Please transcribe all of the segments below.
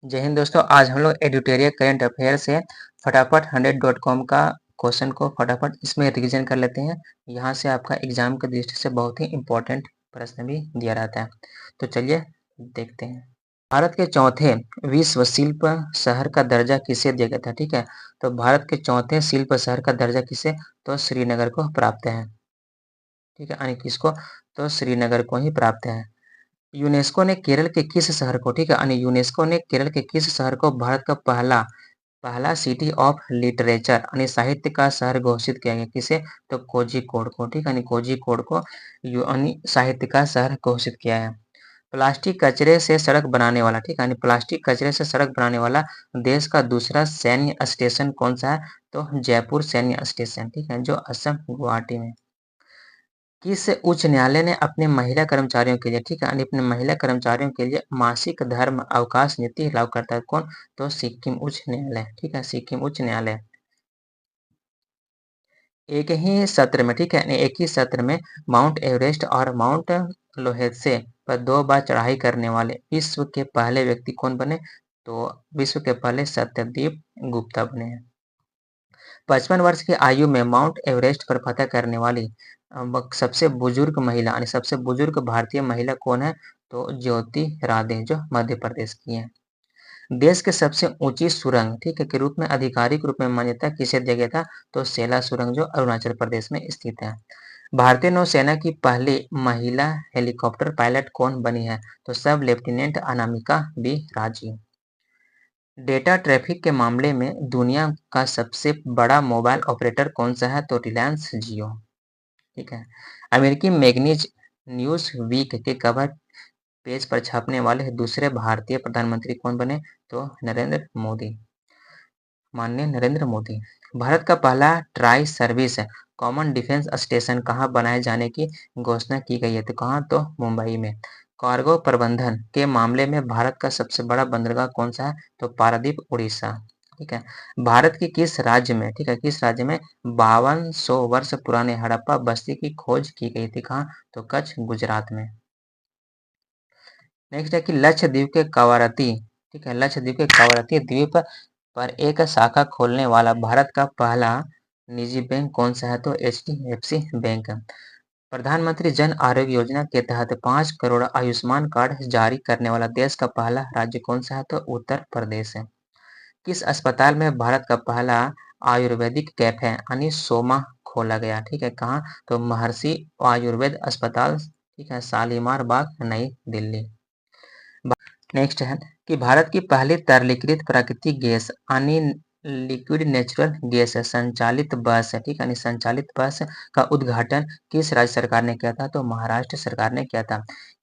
जय हिंद दोस्तों। आज हम लोग एडिटोरियल करंट अफेयर से फटाफट 100.com का क्वेश्चन को फटाफट इसमें रिवीजन कर लेते हैं। यहाँ से आपका एग्जाम की दृष्टि से बहुत ही इम्पोर्टेंट प्रश्न भी दिया रहता है। तो चलिए देखते हैं। भारत के चौथे विश्व शिल्प शहर का दर्जा किसे दिया गया था? ठीक है, तो भारत के चौथे शिल्प शहर का दर्जा किसे? तो श्रीनगर को प्राप्त है। ठीक है, यानी किसको? तो श्रीनगर को ही प्राप्त है। यूनेस्को ने केरल के किस शहर को, ठीक है, यानी यूनेस्को ने केरल के किस शहर को भारत का पहला पहला सिटी ऑफ लिटरेचर यानी साहित्य का शहर घोषित किया गया? किसे? तो कोझिकोड को। ठीक है, यानी कोझिकोड को यानी साहित्य का शहर घोषित किया है। प्लास्टिक कचरे से सड़क बनाने वाला, ठीक है, यानी प्लास्टिक कचरे से सड़क बनाने वाला देश का दूसरा सैन्य स्टेशन कौन सा है? तो जयपुर सैन्य स्टेशन, ठीक है, जो असम गुवाहाटी में। किस उच्च न्यायालय ने अपने महिला कर्मचारियों के लिए, ठीक है, यानी अपने महिला कर्मचारियों के लिए मासिक धर्म अवकाश नीति लागू करता है? कौन? तो सिक्किम उच्च न्यायालय। ठीक है, सिक्किम उच्च न्यायालय। एक ही सत्र में, ठीक है, यानी एक ही सत्र में माउंट एवरेस्ट और माउंट लोहेत्से पर 2 बार चढ़ाई करने वाले विश्व के पहले व्यक्ति कौन बने? तो विश्व के पहले सत्यदेव गुप्ता बने हैं। 55 वर्ष की आयु में माउंट एवरेस्ट पर फतह करने वाली सबसे बुजुर्ग महिला यानी सबसे बुजुर्ग भारतीय महिला कौन है? तो ज्योति राधे, जो मध्य प्रदेश की है। देश के सबसे ऊंची सुरंग, ठीक है, के रूप में आधिकारिक रूप में मान्यता किसे दिया गया था? तो सेला सुरंग, जो अरुणाचल प्रदेश में स्थित है। भारतीय नौसेना की पहली महिला हेलीकॉप्टर पायलट कौन बनी है? तो सब लेफ्टिनेंट अनामिका बी राजी। डेटा ट्रैफिक के मामले में दुनिया का सबसे बड़ा मोबाइल ऑपरेटर कौन सा है? तो रिलायंस जियो। ठीक है। अमेरिकी मैगजीन न्यूज वीक के कवर पेज पर छपने वाले दूसरे भारतीय प्रधानमंत्री कौन बने? तो नरेंद्र मोदी, माननीय नरेंद्र मोदी। भारत का पहला tri service common defence station कहाँ बनाए जाने की घोषणा की गई है? तो कहाँ? तो मुंबई में। कार्गो प्रबंधन के मामले में भारत का सबसे बड़ा बंदरगाह कौन सा है? तो पारादीप, उड़ीसा। ठीक है। भारत के किस राज्य में, ठीक है, किस राज्य में 5200 वर्ष पुराने हड़प्पा बस्ती की खोज की गई थी? कहाँ? तो कच्छ, गुजरात में। नेक्स्ट है कि लक्षद्वीप के कवारती, ठीक है, लक्षद्वीप के कवारती द्वीप पर एक शाखा खोलने वाला भारत का पहला निजी बैंक कौन सा है? तो HDFC बैंक। प्रधानमंत्री जन आरोग्य योजना के तहत 5 करोड़ आयुष्मान कार्ड जारी करने वाला देश का पहला राज्य कौन सा है? तो उत्तर प्रदेश है। किस अस्पताल में भारत का पहला आयुर्वेदिक कैफे यानी सोमा खोला गया? ठीक है, कहाँ? तो महर्षि आयुर्वेद अस्पताल, ठीक है, शालीमार बाग, नई दिल्ली। नेक्स्ट है कि भारत की पहली तरलीकृत प्राकृतिक गैस यानी लिक्विड नेचुरल गैस संचालित बस है, ठीक है, यानी संचालित बस का उद्घाटन किस राज्य सरकार ने किया था? तो महाराष्ट्र सरकार ने किया था।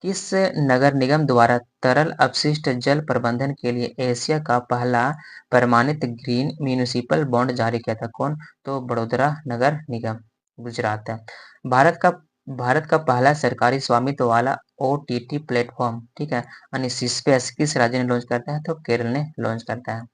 किस नगर निगम द्वारा तरल अपशिष्ट जल प्रबंधन के लिए एशिया का पहला प्रमाणित ग्रीन म्यूनिसिपल बॉन्ड जारी किया था? कौन? तो बड़ोदरा नगर निगम, गुजरात है। भारत का भारत का पहला सरकारी स्वामित्व वाला OTT प्लेटफॉर्म, ठीक है, यानी स्पेस किस राज्य ने लॉन्च करता है? तो केरल ने लॉन्च करता है।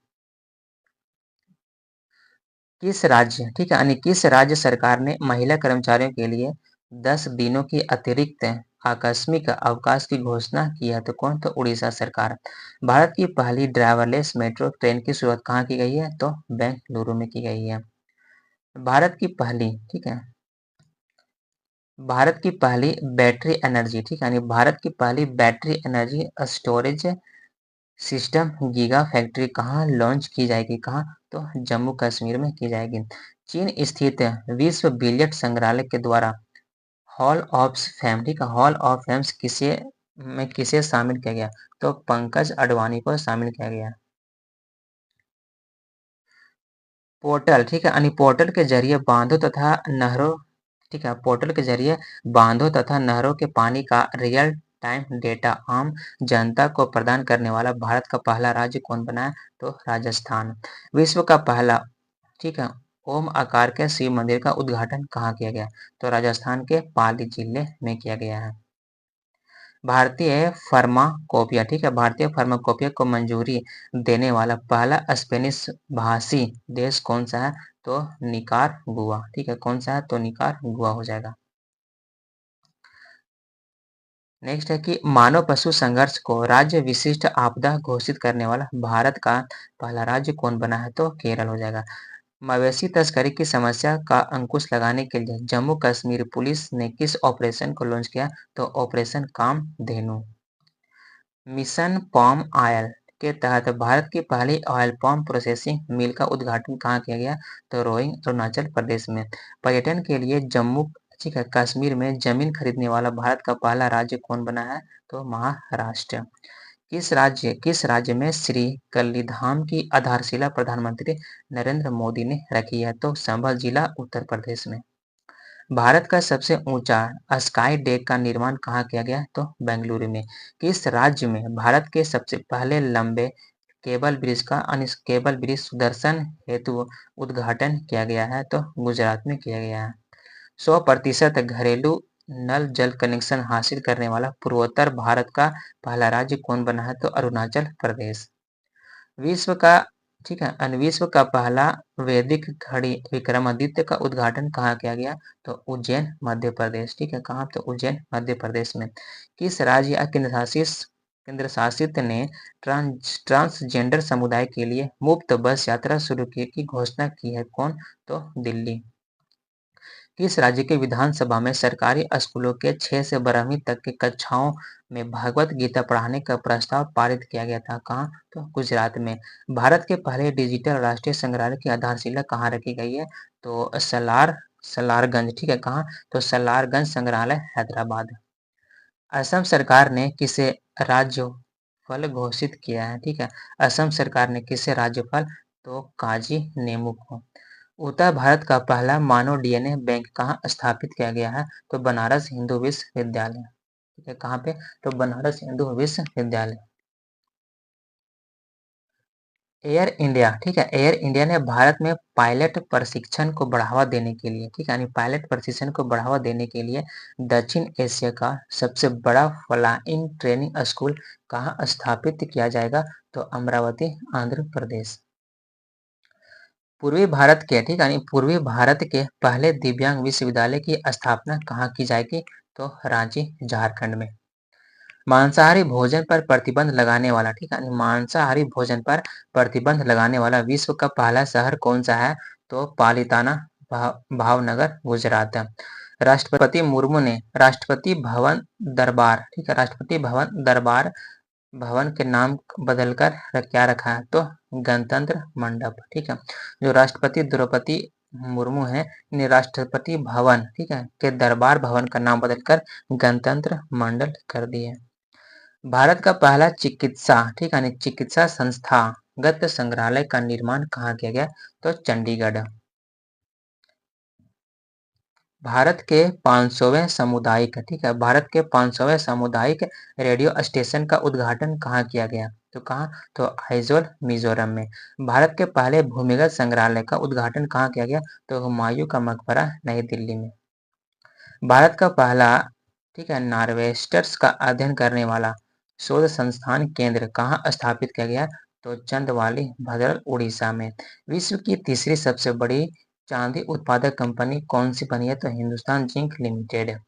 किस राज्य, ठीक है, यानी किस राज्य सरकार ने महिला कर्मचारियों के लिए 10 दिनों की अतिरिक्त आकस्मिक अवकाश की घोषणा की है? तो कौन? तो उड़ीसा सरकार। भारत की पहली ड्राइवरलेस मेट्रो ट्रेन की शुरुआत कहाँ की गई है? तो बेंगलुरु में की गई है। भारत की पहली, ठीक है, भारत की पहली बैटरी एनर्जी, ठीक है, यानी भारत की पहली battery energy storage system giga factory कहाँ लॉन्च की जाएगी? कहाँ? तो जम्मू कश्मीर में की जाएगी। चीन स्थित विश्व बिलियर्ड संग्रहालय के द्वारा हॉल ऑफ फेम, ठीक है, हॉल ऑफ फेम्स किसे शामिल किया गया? तो पंकज अडवाणी को शामिल किया गया। पोर्टल, ठीक है, यानी पोर्टल के जरिए बांधों तथा नहरों, ठीक है, पोर्टल के जरिए बांधों तथा नहरों के पानी का रियल टाइम डेटा आम जनता को प्रदान करने वाला भारत का पहला राज्य कौन बना है? तो राजस्थान। विश्व का पहला, ठीक है, ओम आकार के शिव मंदिर का उद्घाटन कहाँ किया गया? तो राजस्थान के पाली जिले में किया गया है। भारतीय फार्माकोपिया, ठीक है, भारतीय फार्माकोपिया को मंजूरी देने वाला पहला स्पेनिश भाषी देश कौन सा है? तो निकारागुआ, ठीक है, कौन सा है? तो निकारागुआ हो जाएगा। नेक्स्ट है कि मानव पशु संघर्ष को राज्य विशिष्ट आपदा घोषित करने वाला भारत का पहला राज्य कौन बना है? तो केरल हो जाएगा। मवेशी तस्करी की समस्या का अंकुश लगाने के लिए जम्मू कश्मीर पुलिस ने किस ऑपरेशन को लॉन्च किया? तो operation Kamdhenu. Mission palm oil के तहत भारत की पहली ऑयल पाम प्रोसेसिंग मिल का उद्घाटन कहाँ किया गया? तो रोइंग, अरुणाचल प्रदेश में। पर्यटन के लिए जम्मू ठीक है कश्मीर में जमीन खरीदने वाला भारत का पहला राज्य कौन बना है? तो महाराष्ट्र। किस राज्य में श्री कल्लीधाम की आधारशिला प्रधानमंत्री नरेंद्र मोदी ने रखी है? तो संभल जिला, उत्तर प्रदेश में। भारत का सबसे ऊंचा स्काई डेक का निर्माण कहाँ किया गया? तो बेंगलुरु में। किस राज्य में भारत के सबसे पहले लंबे केबल ब्रिज सुदर्शन हेतु उद्घाटन किया गया है? तो गुजरात में किया गया है। 100% घरेलू नल जल कनेक्शन हासिल करने वाला पूर्वोत्तर भारत का पहला राज्य कौन बना है? तो अरुणाचल प्रदेश। विश्व का ठीक है विश्व का पहला वैदिक घड़ी विक्रमादित्य का उद्घाटन कहाँ किया गया? तो उज्जैन, मध्य प्रदेश। ठीक है कहाँ? तो उज्जैन, मध्य प्रदेश में। किस राज्य या केंद्र शासित ने ट्रांसजेंडर समुदाय के लिए मुफ्त बस यात्रा शुरू की घोषणा की है? कौन? तो दिल्ली। किस राज्य की विधानसभा में सरकारी स्कूलों के 6 से 12वीं तक की कक्षाओं में भगवत गीता पढ़ाने का प्रस्ताव पारित किया गया था? कहाँ? तो गुजरात में। भारत के पहले डिजिटल राष्ट्रीय संग्रहालय की आधारशिला कहाँ रखी गई है? तो सलारगंज। ठीक है कहाँ? तो सलारगंज संग्रहालय, हैदराबाद। असम सरकार ने किसे राज्यपाल घोषित किया है? ठीक है असम सरकार ने किसे राज्यपाल? तो काजी नेमू को। उत्तर भारत का पहला मानव डीएनए बैंक कहाँ स्थापित किया गया है? तो बनारस हिंदू विश्वविद्यालय। ठीक है कहाँ पे? तो बनारस हिंदू विश्वविद्यालय। एयर इंडिया ठीक है एयर इंडिया ने भारत में पायलट प्रशिक्षण को बढ़ावा देने के लिए ठीक है पायलट प्रशिक्षण को बढ़ावा देने के लिए दक्षिण एशिया का सबसे बड़ा फ्लाइंग ट्रेनिंग स्कूल कहाँ स्थापित किया जाएगा? तो अमरावती, आंध्र प्रदेश। पूर्वी भारत के पहले दिव्यांग विश्वविद्यालय की स्थापना कहाँ की जाएगी? तो रांची, झारखंड में। मांसाहारी भोजन पर प्रतिबंध लगाने वाला मांसाहारी भोजन पर प्रतिबंध लगाने वाला विश्व का पहला शहर कौन सा है? तो पालिताना, भावनगर, गुजरात। राष्ट्रपति मुर्मू ने राष्ट्रपति भवन दरबार भवन के नाम बदलकर क्या रखा है? तो गणतंत्र मंडप। ठीक है जो राष्ट्रपति द्रौपदी मुर्मू है ने राष्ट्रपति भवन के दरबार भवन का नाम बदलकर गणतंत्र मंडल कर दिए। भारत का पहला चिकित्सा संस्थागत संग्रहालय का निर्माण कहाँ किया गया? तो चंडीगढ़। भारत के 500वें सामुदायिक रेडियो स्टेशन का उद्घाटन कहाँ किया गया? तो कहाँ? तो आइजोल, मिजोरम में। भारत के पहले भूमिगत संग्रहालय का उद्घाटन कहाँ किया गया? तो हुमायूं का मकबरा, नई दिल्ली में। भारत का पहला नार्वेस्टर्स का अध्ययन करने वाला शोध संस्थान केंद्र कहाँ स्थापित किया गया? तो चंदवाली, भद्रक, उड़ीसा में। विश्व की तीसरी सबसे बड़ी चांदी उत्पादक कंपनी कौन सी बनी है? तो हिंदुस्तान जिंक लिमिटेड।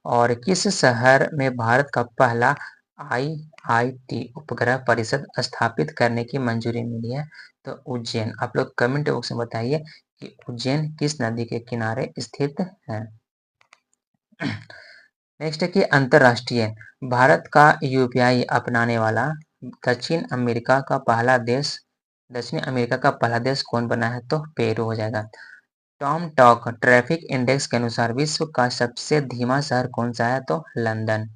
और किस शहर में भारत का पहला आईआईटी उपग्रह परिषद स्थापित करने की मंजूरी मिली है? तो उज्जैन। आप लोग कमेंट बॉक्स में बताइए कि उज्जैन किस नदी के किनारे स्थित है। नेक्स्ट है कि अंतरराष्ट्रीय भारत का यूपीआई अपनाने वाला दक्षिण अमेरिका का पहला देश कौन बना है? तो पेरू हो जाएगा। टॉम टॉक ट्रैफिक इंडेक्स के अनुसार विश्व का सबसे धीमा शहर कौन सा है? तो लंदन।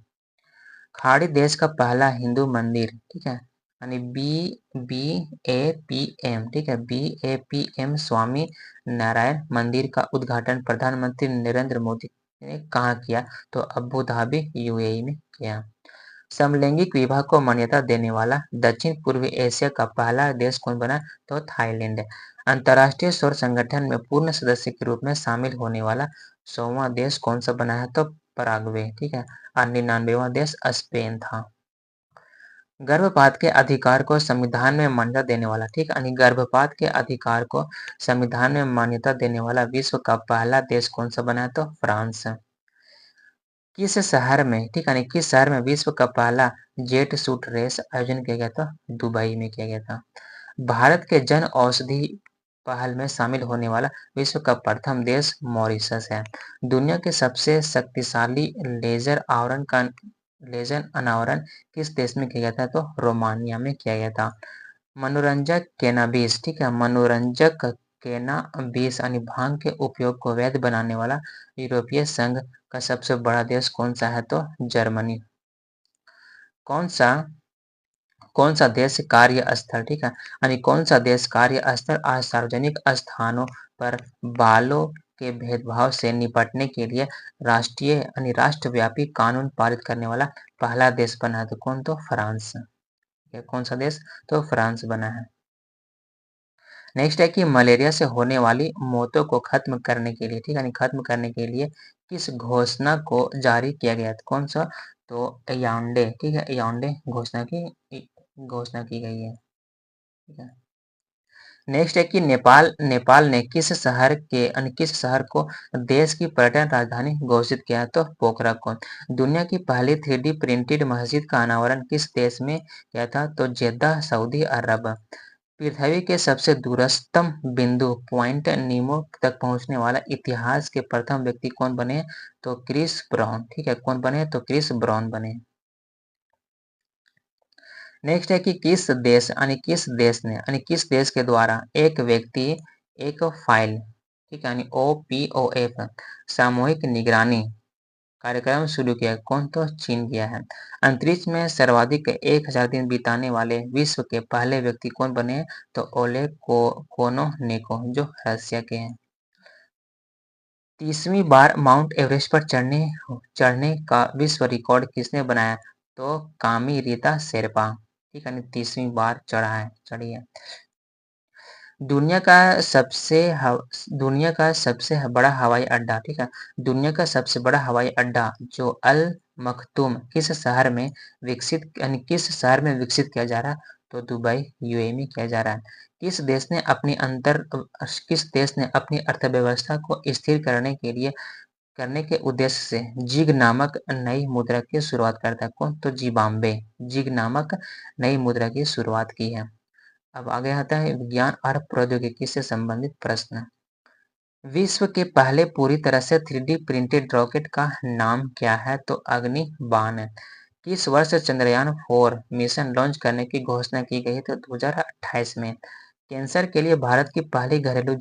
खाड़ी देश का पहला हिंदू मंदिर यानी B A P M B A P M Swami Narayan मंदिर का उद्घाटन प्रधानमंत्री नरेंद्र मोदी ने कहाँ किया? तो अबू धाबी, यूएई में किया। समलैंगिक विवाह को मान्यता देने वाला दक्षिण पूर्वी एशिया का पहला देश कौन बना? तो थाईलैंड। अंतर्राष्ट्रीय सौर संगठन में पूर्ण सदस्य के रूप में शामिल होने वाला 100वां देश कौन सा बना है? तो पराग्वे। और 99वां देश स्पेन था। गर्भपात के अधिकार को संविधान में मान्यता देने वाला गर्भपात के अधिकार को संविधान में मान्यता देने वाला विश्व का पहला देश कौन सा बना है? तो फ्रांस। किस शहर में, ठीक है, किस शहर में विश्व का पहला जेट सूट रेस आयोजन किया गया था? दुबई में किया गया था। भारत के जन औषधि पहल में शामिल होने वाला विश्व का प्रथम देश मॉरिशस है। दुनिया के सबसे शक्तिशाली लेजर अनावरण किस देश में किया गया था? तो रोमानिया में किया गया था। मनोरंजक कैनाबिस, ठीक है, मनोरंजक कैनाबिस यानी भांग के उपयोग को वैध बनाने वाला यूरोपीय संघ का सबसे बड़ा देश कौन सा है? तो जर्मनी। कौन सा कौन सा देश कार्यस्थल, ठीक है, यानी कौन सा देश कार्यस्थल और सार्वजनिक स्थानों पर बालों के भेदभाव से निपटने के लिए राष्ट्रीय यानी राष्ट्रव्यापी कानून पारित करने वाला पहला देश बना है? तो कौन? तो फ्रांस। ये कौन सा देश? तो फ्रांस बना है। नेक्स्ट है कि मलेरिया से होने वाली मौतों को खत्म करने के लिए, ठीक है, यानी खत्म करने के लिए किस घोषणा को जारी किया गया था? कौन सा? तो याओंडे, ठीक है, याओंडे घोषणा की गई है, ठीक है। नेक्स्ट है कि नेपाल नेपाल ने किस शहर को देश की पर्यटन राजधानी घोषित किया है? तो पोखरा को। दुनिया की पहली 3D प्रिंटेड मस्जिद का अनावरण किस देश में किया था? तो जेद्दा, सऊदी अरब। पृथ्वी के सबसे दूरस्थम बिंदु पॉइंट नीमो तक पहुंचने वाला इतिहास के प्रथम व्यक्ति कौन बने? तो क्रिस ब्राउन, ठीक है, कौन बने? तो क्रिस ब्राउन बने। नेक्स्ट है कि किस देश के द्वारा एक व्यक्ति एक फाइल, ठीक है, यानी OPOF सामूहिक निगरानी कार्यक्रम शुरू किया? कौन? तो चीन किया है। अंतरिक्ष में सर्वाधिक 1000 दिन बिताने वाले विश्व के पहले व्यक्ति कौन बने हैं? तो ओलेग कोनोनेको जो रसिया के हैं। 30वीं बार माउंट एवरेस्ट पर चढ़ने का विश्व रिकॉर्ड किसने बनाया? तो कामी रीता शेरपा, ठीक है, 30वीं बार चढ़ी है। दुनिया का सबसे दुनिया का सबसे बड़ा हवाई अड्डा, ठीक है, दुनिया का सबसे बड़ा हवाई अड्डा जो अल मखतूम किस शहर में विकसित किया जा रहा है? तो दुबई UAE में किया जा रहा है। किस देश ने अपनी अर्थव्यवस्था को स्थिर करने के उद्देश्य से जिग नामक नई मुद्रा की शुरुआत करता है? कौन? तो जिम्बाब्वे जिग नामक नई मुद्रा की शुरुआत की है। अब आगे आता है विज्ञान और प्रौद्योगिकी से संबंधित प्रश्न। विश्व के पहले पूरी तरह से 3D प्रिंटेड रॉकेट का नाम क्या है? तो अग्नि-बाण। किस वर्ष चंद्रयान-4 मिशन लॉन्च करने की घोषणा की गई? तो 2028 में। कैंसर के लिए भारत की पहली घरेलू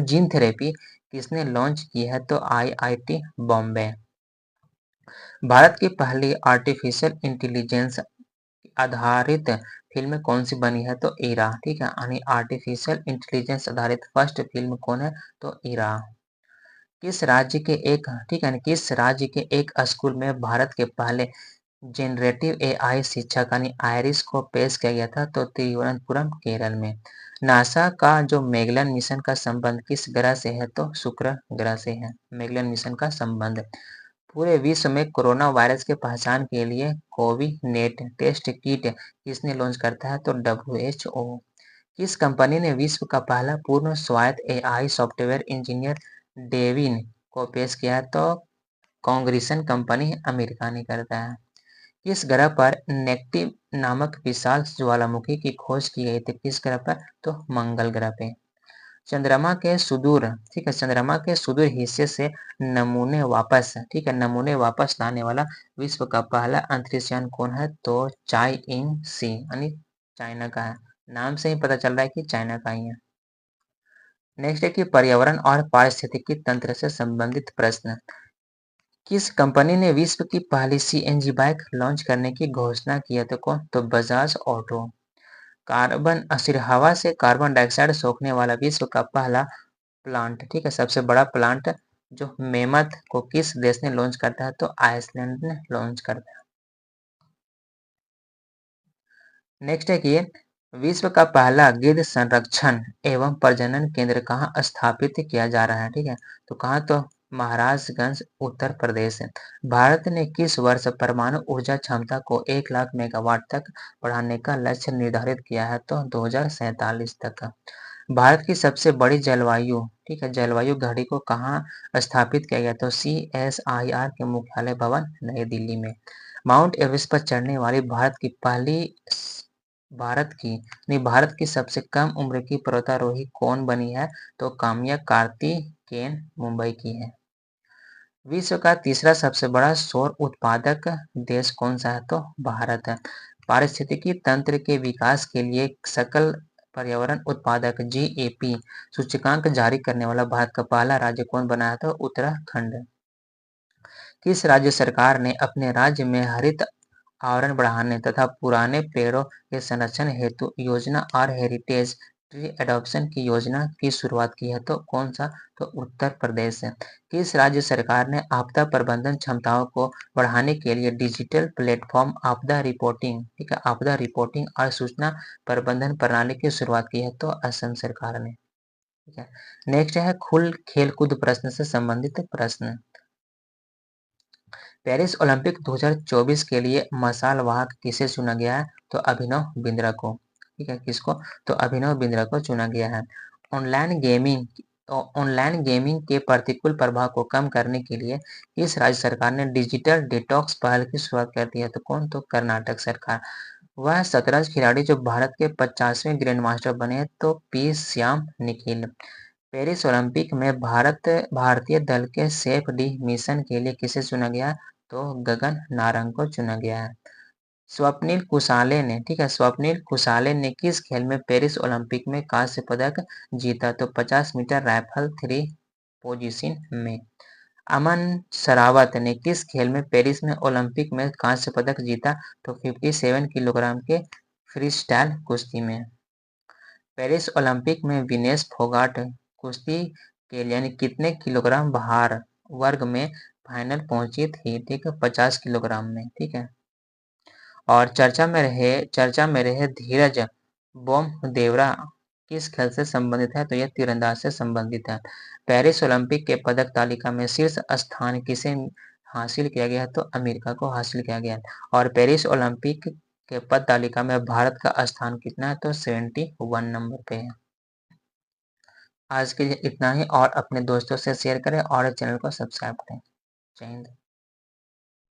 जीन थेरेपी किसने लॉन्च की है? तो IIT बॉम्बे। भारत की पहली आर्टिफिशियल इंटेलिजेंस आधारित फिल्म कौन सी बनी है? तो इरा, ठीक है, यानी आर्टिफिशियल इंटेलिजेंस आधारित फर्स्ट फिल्म कौन है? तो इरा। किस राज्य के एक स्कूल में भारत के पहले जेनरेटिव AI शिक्षक यानी आयरिस को पेश किया गया था? तो तिरुवनंतपुरम केरल में। नासा का जो मैगेलन मिशन का संबंध किस ग्रह से है? तो शुक्र ग्रह से है मैगेलन मिशन का संबंध। पूरे विश्व में कोरोना वायरस की पहचान के लिए कोविनेट टेस्ट किट किसने लॉन्च करता है? तो WHO। किस कंपनी ने विश्व का पहला पूर्ण स्वायत्त AI सॉफ्टवेयर इंजीनियर डेविन को पेश किया है? तो कॉन्ग्रिसन कंपनी अमेरिका ने करता है। किस ग्रह पर नेगेटिव नामक विशाल ज्वालामुखी की खोज की गई थी? किस ग्रह पर? तो मंगल ग्रह पे। चंद्रमा के सुदूर, ठीक है, चंद्रमा के सुदूर हिस्से से नमूने वापस लाने वाला विश्व का पहला अंतरिक्ष यान कौन है? तो चाई इंग सी यानी चाइना का है। नाम से ही पता चल रहा है कि चाइना का ही है। नेक्स्ट है कि पर्यावरण और पारिस्थितिकी तंत्र से संबंधित प्रश्न। किस कंपनी ने विश्व की पहली CNG बाइक लॉन्च करने की घोषणा की है? तो कौन? तो बजाज ऑटो। हवा से कार्बन डाइऑक्साइड सोखने वाला विश्व का पहला प्लांट, ठीक है, सबसे बड़ा प्लांट जो मेमथ को किस देश ने लॉन्च करता है? तो आइसलैंड ने लॉन्च करता है। नेक्स्ट है कि विश्व का पहला गिद्ध संरक्षण एवं प्रजनन केंद्र कहाँ स्थापित किया जा रहा है? ठीक है, तो कहाँ? तो महाराजगंज उत्तर प्रदेश है। भारत ने किस वर्ष परमाणु ऊर्जा क्षमता को 1 लाख मेगावाट तक बढ़ाने का लक्ष्य निर्धारित किया है? तो 2047 तक। भारत की सबसे बड़ी जलवायु, ठीक है, जलवायु घड़ी को कहाँ स्थापित किया गया? तो CSIR के मुख्यालय भवन नई दिल्ली में। माउंट एवरेस्ट पर चढ़ने वाली भारत की सबसे कम उम्र की पर्वतारोही कौन बनी है? तो काम्या कार्तिकेयन मुंबई की है। विश्व का तीसरा सबसे बड़ा सौर उत्पादक देश कौन सा है? तो भारत है। पारिस्थितिकी तंत्र के विकास के लिए सकल पर्यावरण उत्पादक GAP सूचकांक जारी करने वाला भारत का पहला राज्य कौन बना है? तो उत्तराखंड। किस राज्य सरकार ने अपने राज्य में हरित आवरण बढ़ाने तथा पुराने पेड़ों के संरक्षण हेतु योजना और हेरिटेज ट्री एडॉप्शन की योजना की शुरुआत की है? तो कौन सा? तो उत्तर प्रदेश है। किस राज्य सरकार ने आपदा प्रबंधन क्षमताओं को बढ़ाने के लिए डिजिटल प्लेटफॉर्म आपदा रिपोर्टिंग, ठीक है, आपदा रिपोर्टिंग और सूचना प्रबंधन प्रणाली की शुरुआत की है? तो असम सरकार ने। ठीक है। नेक्स्ट है खुल खेलकूद प्रश्न से संबंधित प्रश्न। पेरिस ओलंपिक 2024 के लिए मशाल वाहक किसे चुना गया है? तो अभिनव बिंद्रा को। ठीक है, किसको? तो अभिनव बिंद्रा को चुना गया है। ऑनलाइन गेमिंग ऑनलाइन गेमिंग के प्रतिकूल प्रभाव को कम करने के लिए किस राज्य सरकार ने डिजिटल डिटॉक्स पहल की शुरुआत कर दी है? तो कौन? तो कर्नाटक सरकार। वह शतरंज खिलाड़ी जो भारत के 50वें ग्रैंड मास्टर बने हैं, तो P Shyam Nikhil. Paris Olympic में भारतीय दल के सेफ डी मिशन के लिए किसे चुना गया? तो गगन नारंग को चुना गया है। स्वप्निल कुसाले ने, ठीक है, स्वप्निल कुसाले ने किस खेल में पेरिस ओलंपिक में कांस्य पदक जीता? तो 50 मीटर राइफल थ्री पोजीशन में। अमन सरावत ने किस खेल में पेरिस में ओलंपिक में कांस्य पदक जीता? तो 57 किलोग्राम के फ्री स्टाइल कुश्ती में। पेरिस ओलंपिक में विनेश फोगाट कुश्ती के लिए कितने किलोग्राम भार वर्ग में फाइनल पहुंची थी? ठीक है, 50 किलोग्राम में। ठीक है। और चर्चा में रहे धीरज बोमदेवरा किस खेल से संबंधित है? तो यह तीरंदाज से संबंधित है। पेरिस ओलंपिक के पदक तालिका में शीर्ष स्थान किसे हासिल किया गया? तो अमेरिका को हासिल किया गया। और पेरिस ओलंपिक के पद तालिका में भारत का स्थान कितना है? तो 71 नंबर पे है। आज के लिए इतना ही, और अपने दोस्तों से शेयर करें और चैनल को सब्सक्राइब करें। जय हिंद।